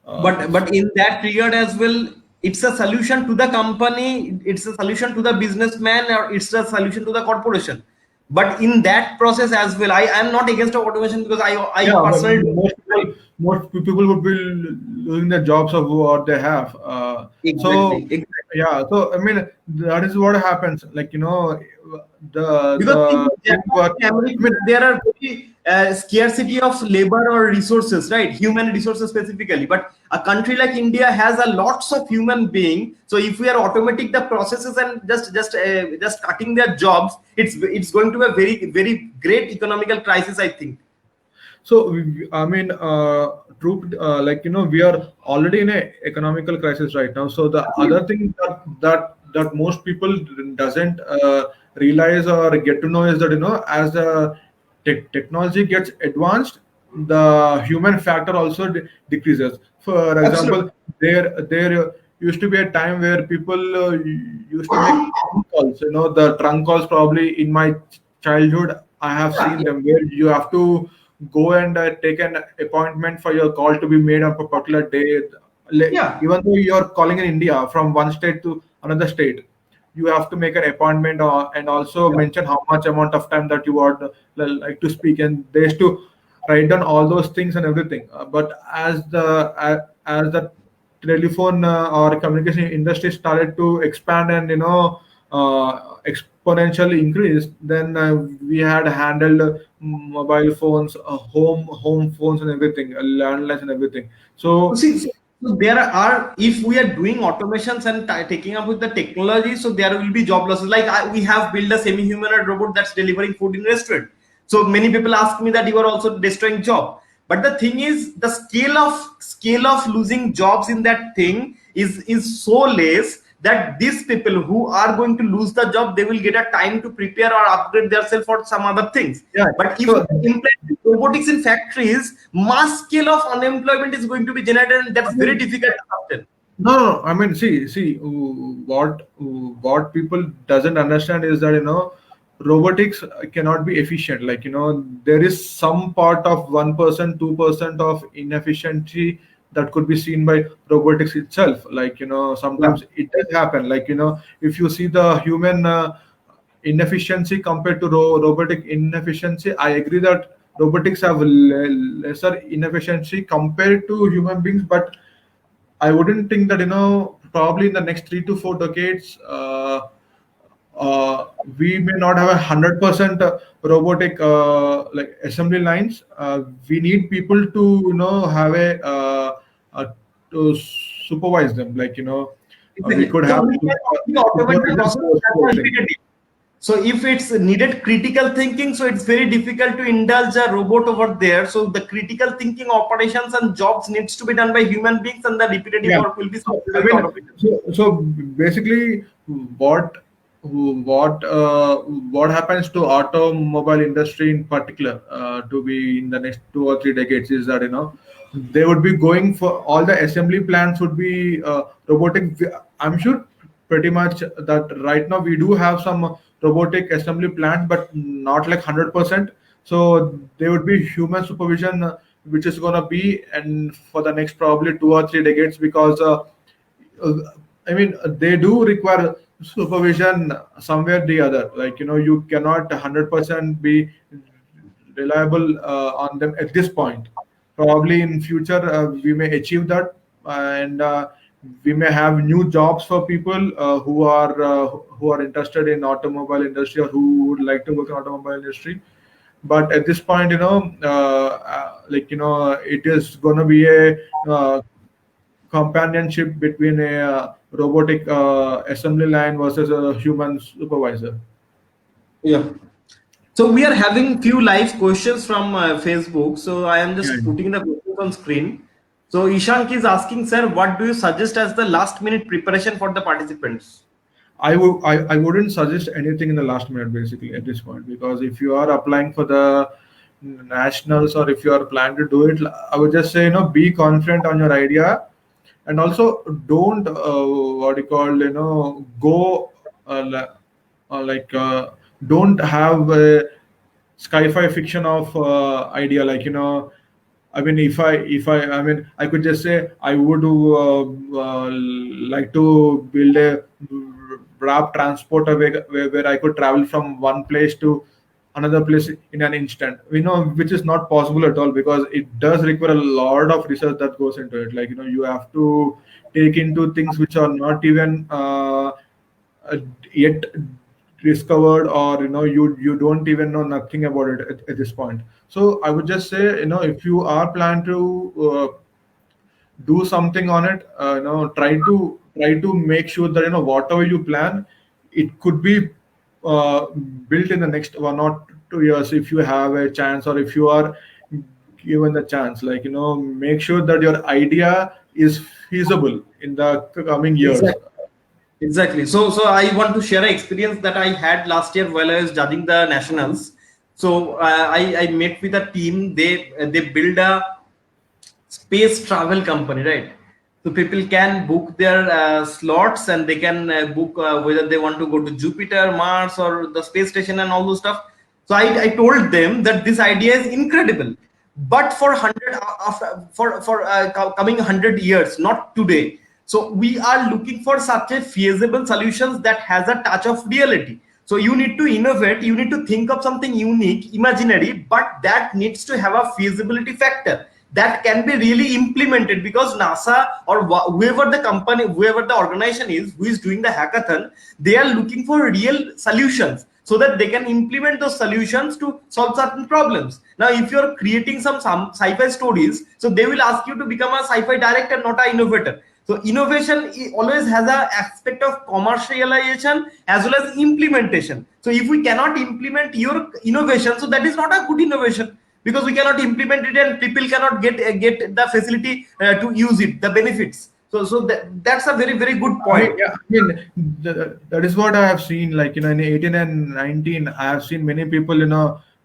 Speaker 1: But in that period as well, it's a solution to the company, it's a solution to the businessman, or it's a solution to the corporation. But in that process as well, I am not against automation, because I
Speaker 2: Yeah, but
Speaker 1: personally
Speaker 2: most people would be losing their jobs of what they have. So
Speaker 1: exactly.
Speaker 2: yeah, so I mean that is what happens. Like
Speaker 1: Because in
Speaker 2: the thing
Speaker 1: Japan,
Speaker 2: what
Speaker 1: in
Speaker 2: I
Speaker 1: America,
Speaker 2: mean.
Speaker 1: there are very scarcity of labor or resources, right? Human resources specifically. But a country like India has a lots of human being. So if we are automating the processes and just cutting their jobs, it's going to be a very great economical crisis, I think.
Speaker 2: So I mean, true. Like we are already in a economical crisis right now. So the other thing that most people doesn't realize or get to know is that as the technology gets advanced, the human factor also decreases. For
Speaker 1: Absolutely.
Speaker 2: example, there used to be a time where people used to make trunk calls. The trunk calls probably in my childhood I have
Speaker 1: Yeah,
Speaker 2: seen them where you have to go and take an appointment for your call to be made on a particular day.
Speaker 1: yeah,
Speaker 2: Even though you're calling in India from one state to another state, you have to make an appointment and also
Speaker 1: yeah.
Speaker 2: mention how much amount of time that you would like to speak. And they used to write down all those things and everything. But as the telephone or communication industry started to expand and exponentially increased, then we had handled mobile phones, home phones and everything, landlines and everything.
Speaker 1: So
Speaker 2: So
Speaker 1: see, so there are, if we are doing automations and taking up with the technology, so there will be job losses. Like we have built a semi-humanoid robot that's delivering food in restaurant. So many people ask me that you are also destroying job. But the thing is, the scale of losing jobs in that thing is so less that these people who are going to lose the job, they will get a time to prepare or upgrade themselves for some other things.
Speaker 2: yeah,
Speaker 1: But if
Speaker 2: so
Speaker 1: we implement robotics in factories, mass scale of unemployment is going to be generated, and
Speaker 2: I
Speaker 1: that's very
Speaker 2: mean,
Speaker 1: difficult to sustain.
Speaker 2: no, no, I mean, see, what people doesn't understand is that robotics cannot be efficient. Like there is some part of 1%, 2% of inefficiency that could be seen by robotics itself. Like
Speaker 1: Yeah.
Speaker 2: sometimes it does happen. Like if you see the human inefficiency compared to robotic inefficiency. I agree that robotics have lesser inefficiency compared to human beings, but I wouldn't think that probably in the next 3 to 4 decades, we may not have 100% robotic like assembly lines. We need people to have to supervise them. Like we
Speaker 1: Exactly.
Speaker 2: could
Speaker 1: So
Speaker 2: have
Speaker 1: we can only automate the
Speaker 2: supervision
Speaker 1: process
Speaker 2: for
Speaker 1: that are
Speaker 2: things.
Speaker 1: repetitive. So if it's needed critical thinking, so it's very difficult to indulge a robot over there. So the critical thinking operations and jobs needs to be done by human beings, and the repetitive
Speaker 2: Yeah.
Speaker 1: work will be
Speaker 2: So
Speaker 1: supported
Speaker 2: I
Speaker 1: with
Speaker 2: mean,
Speaker 1: automation.
Speaker 2: so basically, what what uh, what happens to automobile industry in particular to be in the next 2 or 3 decades is that they would be going for all the assembly plants would be robotic. I'm sure pretty much that right now we do have some robotic assembly plants, but not like 100%. So there would be human supervision, which is gonna be and for the next probably 2 or 3 decades because uh, I mean they do require supervision somewhere or the other. Like you cannot 100% be reliable on them at this point. Probably in future we may achieve that, and we may have new jobs for people who are interested in automobile industry or who would like to work in automobile industry. But at this point, like it is going to be a companionship between a robotic assembly line versus a human supervisor.
Speaker 1: Yeah. So we are having few live questions from Facebook. So I am
Speaker 2: Yeah.
Speaker 1: just putting the questions on screen. So Ishank is asking, sir, what do you suggest as the last minute preparation for the participants?
Speaker 2: I wouldn't suggest anything in the last minute basically at this point, because if you are applying for the nationals or if you are planning to do it, I would just say be confident on your idea, and also don't what you call go like don't have a sci-fi fiction of idea, like I mean, I mean, I could just say I would like to build a rapid transporter where I could travel from one place to another place in an instant. Which is not possible at all, because it does require a lot of research that goes into it. Like you have to take into things which are not even uh, yet discovered, or you don't even know nothing about it at this point. So I would just say, if you are planning to do something on it, try to make sure that whatever you plan, it could be uh, built in the next 1 or 2 years if you have a chance, or if you are given the chance. Like make sure that your idea is feasible in the coming years.
Speaker 1: Exactly. Exactly. So I want to share an experience that I had last year while I was judging the nationals. So I met with a team. They build a space travel company, right? So people can book their slots, and they can book whether they want to go to Jupiter, Mars, or the space station and all those stuff. So I told them that this idea is incredible, but for 100 after for coming 100 years, not today. So we are looking for such a feasible solutions that has a touch of reality. So you need to innovate, you need to think of something unique, imaginary, but that needs to have a feasibility factor that can be really implemented, because NASA or whoever the company, whoever the organization is who is doing the hackathon, they are looking for real solutions so that they can implement those solutions to solve certain problems. Now if you're creating some sci-fi stories, so they will ask you to become a sci-fi director, not an innovator. So innovation always has an aspect of commercialization as well as implementation. So if we cannot implement your innovation, so that is not a good innovation, because we cannot implement it and people cannot get the facility to use it, the benefits. That's a very very good
Speaker 2: I mean,
Speaker 1: point.
Speaker 2: yeah, I mean, that is what I have seen. Like, in 18 and 19, I have seen many people,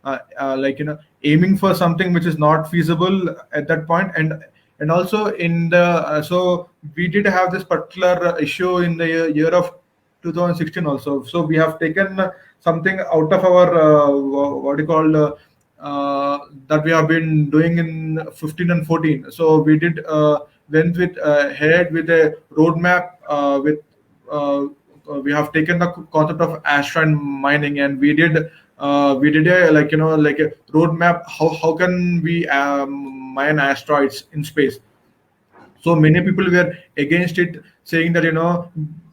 Speaker 2: like, aiming for something which is not feasible at that point. And also in the, so we did have this particular issue in the year of 2016 also. So we have taken something out of our, what do you call, that we have been doing in 15 and 14. So we did went with ahead with a roadmap with uh, we have taken the concept of asteroid mining, and we did a, like, like a roadmap, how can we mine asteroids in space. So many people were against it, saying that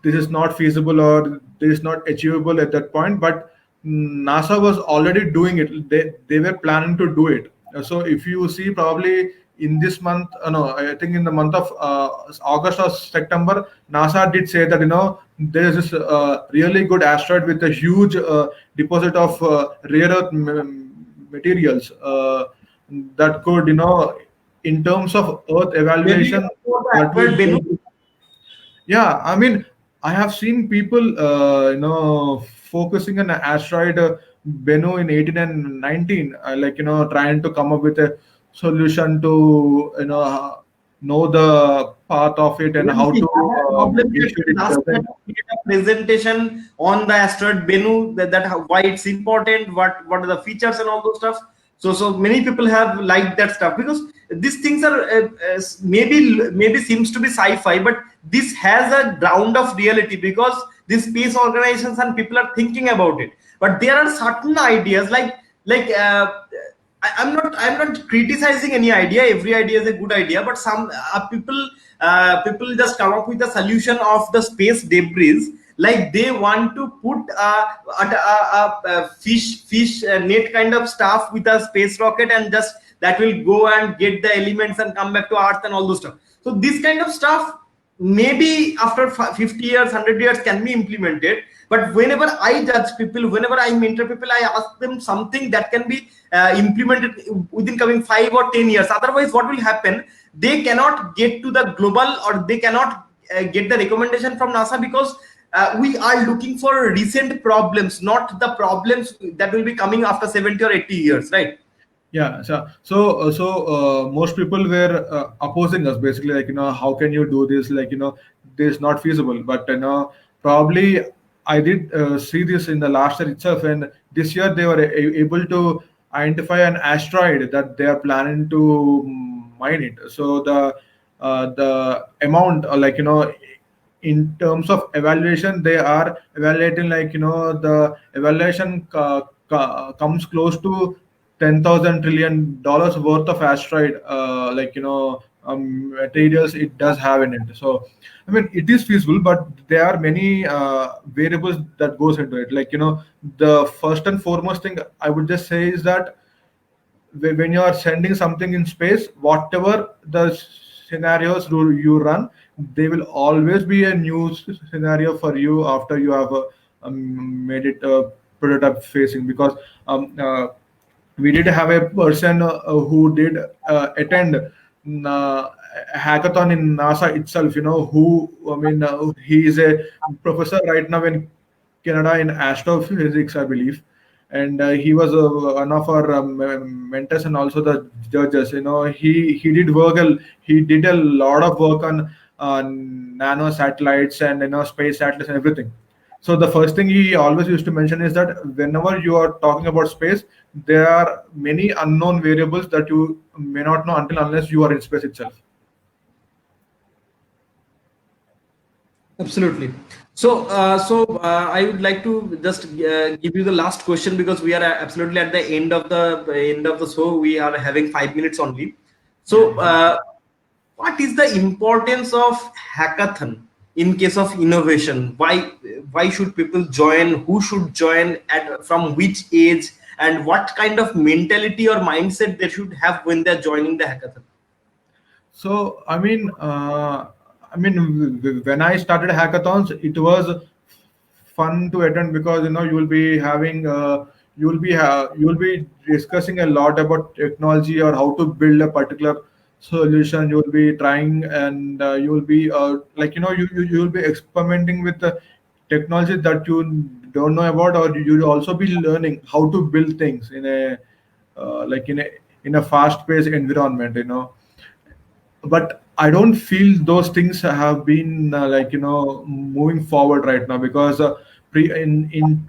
Speaker 2: this is not feasible or this is not achievable at that point. But NASA was already doing it. They were planning to do it. So if you see, probably in this month, no, I think in the month of August or September, NASA did say that there is this really good asteroid with a huge deposit of rare earth materials that could, in terms of Earth
Speaker 1: Maybe
Speaker 2: evaluation,
Speaker 1: for the
Speaker 2: that
Speaker 1: asteroid Bennu.
Speaker 2: will. Yeah, I mean, I have seen people, focusing on asteroid Bennu in 18 and 19, like, trying to come up with a solution to, know the path of it and
Speaker 1: Even
Speaker 2: how
Speaker 1: see,
Speaker 2: to
Speaker 1: I had a problem
Speaker 2: make
Speaker 1: that
Speaker 2: sure it
Speaker 1: last time
Speaker 2: doesn't.
Speaker 1: we did a presentation on the asteroid Bennu, why it's important, what are the features and all those stuff. So many people have liked that stuff because these things are maybe seems to be sci-fi, but this has a ground of reality because these space organizations and people are thinking about it. But there are certain ideas like I'm not criticizing any idea. Every idea is a good idea, but some people just come up with a solution of the space debris. Like they want to put a fish net kind of stuff with a space rocket, and just that will go and get the elements and come back to Earth and all those stuff. So this kind of stuff maybe after 50 years, 100 years can be implemented. But whenever I judge people, whenever I mentor people, I ask them something that can be implemented within coming 5 or 10 years. Otherwise, what will happen? They cannot get to the global, or they cannot get the recommendation from NASA because we are looking for recent problems, not the problems that will be coming after 70 or 80 years, right?
Speaker 2: Yeah, so most people were opposing us, basically, like, how can you do this, like, this is not feasible. But probably I did see this in the last year itself, and this year they were able to identify an asteroid that they are planning to mine it. So the amount, like, in terms of evaluation, they are evaluating, like, the evaluation comes close to $10,000 trillion worth of asteroid, like, materials it does have in it. So I mean, it is feasible, but there are many variables that goes into it. Like, the first and foremost thing I would just say is that when you are sending something in space, whatever the scenarios you run, they will always be a new scenario for you after you have made it prototype facing. Because we did have a person who did attend hackathon in NASA itself. Who, I mean, he is a professor right now in Canada in astrophysics, I believe, and he was one of our mentors and also the judges. He did he did a lot of work on nano satellites and space satellites and everything. So the first thing he always used to mention is that whenever you are talking about space, there are many unknown variables that you may not know until unless you are in space itself.
Speaker 1: Absolutely. I would like to just give you the last question because we are absolutely at the end of the show. We are having 5 minutes only.
Speaker 2: Yeah,
Speaker 1: So,
Speaker 2: sure.
Speaker 1: what is the importance of hackathon in case of innovation? Why should people join? Who should join? At from which age? And what kind of mentality or mindset they should have when they're joining the hackathon?
Speaker 2: So when I started hackathons, it was fun to attend because you will be discussing a lot about technology or how to build a particular solution. You will be trying, and you will be like, you will be experimenting with the technology that you don't know about, or you'll also be learning how to build things in a like in a fast paced environment. But I don't feel those things have been moving forward right now, because in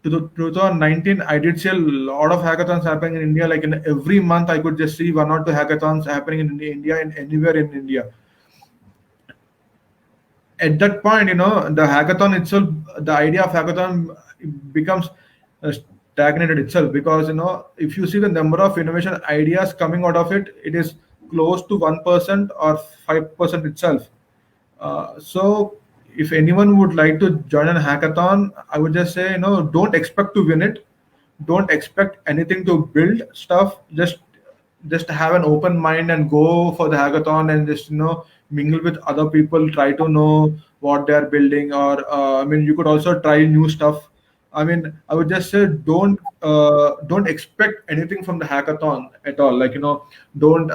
Speaker 2: 2019 I did see a lot of hackathons happening in India. Like, in every month I could just see one or two hackathons happening in India, and anywhere in India. at that point, the hackathon itself, the idea of hackathon becomes stagnated itself, because if you see the number of innovation ideas coming out of it, it is close to 1% or 5% itself. So if anyone would like to join a hackathon, I would just say, don't expect to win it, don't expect anything to build stuff. Just have an open mind and go for the hackathon, and just mingle with other people, try to know what they are building. Or I mean, you could also try new stuff. I mean, I would just say, don't expect anything from the hackathon at all. Like, don't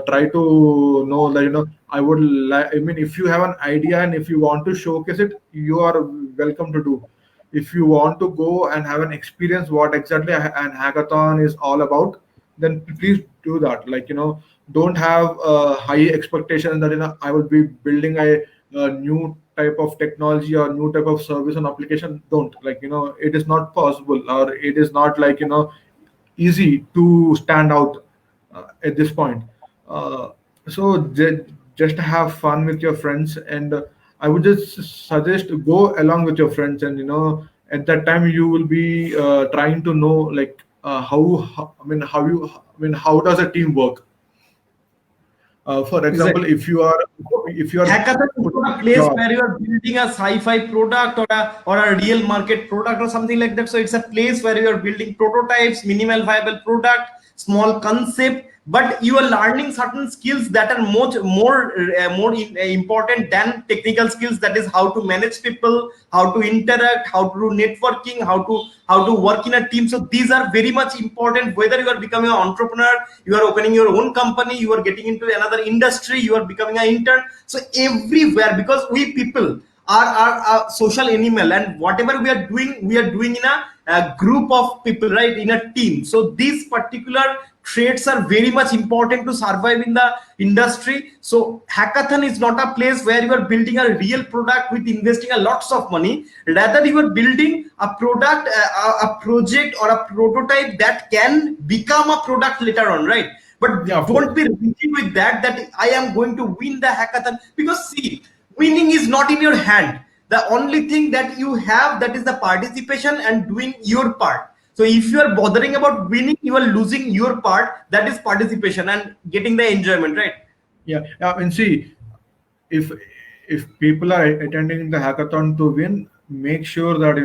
Speaker 2: try to know that, I mean, if you have an idea and if you want to showcase it, you are welcome to do. If you want to go and have an experience what exactly an hackathon is all about, then please do that. Like, don't have high expectations that I will be building a new type of technology or new type of service and application. Don't, like, it is not possible, or it is not, like, easy to stand out at this point. uh, so just have fun with your friends, and I would just suggest go along with your friends. And at that time you will be trying to know, like, how does a team work. For example,
Speaker 1: Exactly.
Speaker 2: if you are
Speaker 1: Hackathon is
Speaker 2: putting
Speaker 1: not a
Speaker 2: a
Speaker 1: place
Speaker 2: job.
Speaker 1: where you are building a sci-fi product or a real market product or something like that. So it's a place where you are building prototypes, minimal viable product, small concept, but you are learning certain skills that are important than technical skills. That is how to manage people, how to interact, how to do networking, how to work in a team. So these are very much important. Whether you are becoming an entrepreneur, you are opening your own company, you are getting into another industry, you are becoming an intern. So everywhere, because we people are a social animal, and whatever we are doing in a group of people, right, in a team. So these particular traits are very much important to survive in the industry. So hackathon is not a place where you are building a real product with investing a lots of money. Rather, you are building a product, a project or a prototype that can become a product later on, right? But
Speaker 2: Yeah, of course.
Speaker 1: don't be rigid with that I am going to win the hackathon. Because see, winning is not in your hand. The only thing that you have, that is the participation and doing your part. So if you are bothering about winning, you are losing your part, that is participation and getting the enjoyment, right?
Speaker 2: Yeah, and see, if people are attending the hackathon to win, make sure that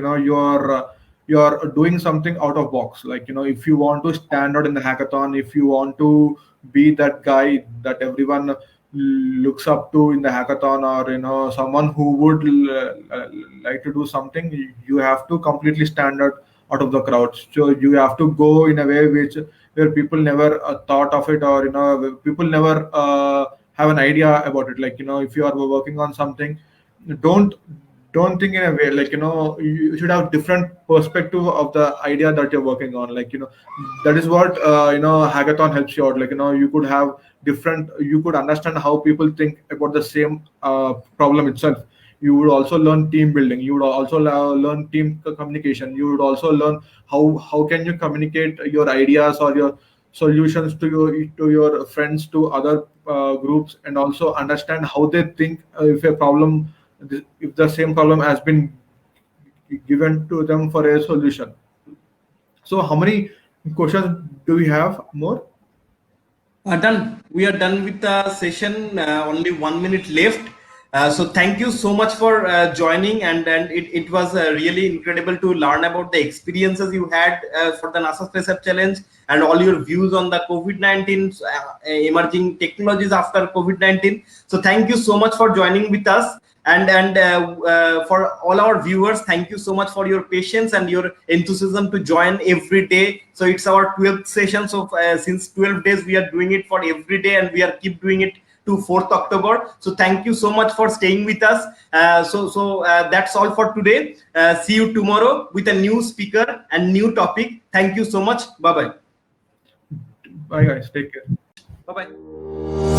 Speaker 2: you're doing something out of box. Like, if you want to stand out in the hackathon, if you want to be that guy that everyone looks up to in the hackathon, or someone who would like to do something, you have to completely stand out of the crowd. So you have to go in a way which where people never thought of it, or people never have an idea about it. Like, if you are working on something, don't don't think in a way, like, you should have different perspective of the idea that you're working on. Like, that is what hackathon helps you out. Like, you could understand how people think about the same problem itself. You would also learn team building, you would also learn team communication, you would also learn how can you communicate your ideas or your solutions to your friends, to other groups, and also understand how they think. If the same problem has been given to them for a solution. So how many questions do we have more?
Speaker 1: Done. We are done with the session. Only 1 minute left. So thank you so much for joining, and it was really incredible to learn about the experiences you had for the NASA Space App Challenge, and all your views on the COVID-19 emerging technologies after COVID-19. So thank you so much for joining with us. And for all our viewers, thank you so much for your patience and your enthusiasm to join every day. So it's our 12th session. So since 12 days we are doing it for every day, and we are keep doing it to 4th October. So thank you so much for staying with us. That's all for today. See you tomorrow with a new speaker and new topic. Thank you so much. Bye bye.
Speaker 2: Bye guys, take care.
Speaker 1: Bye bye.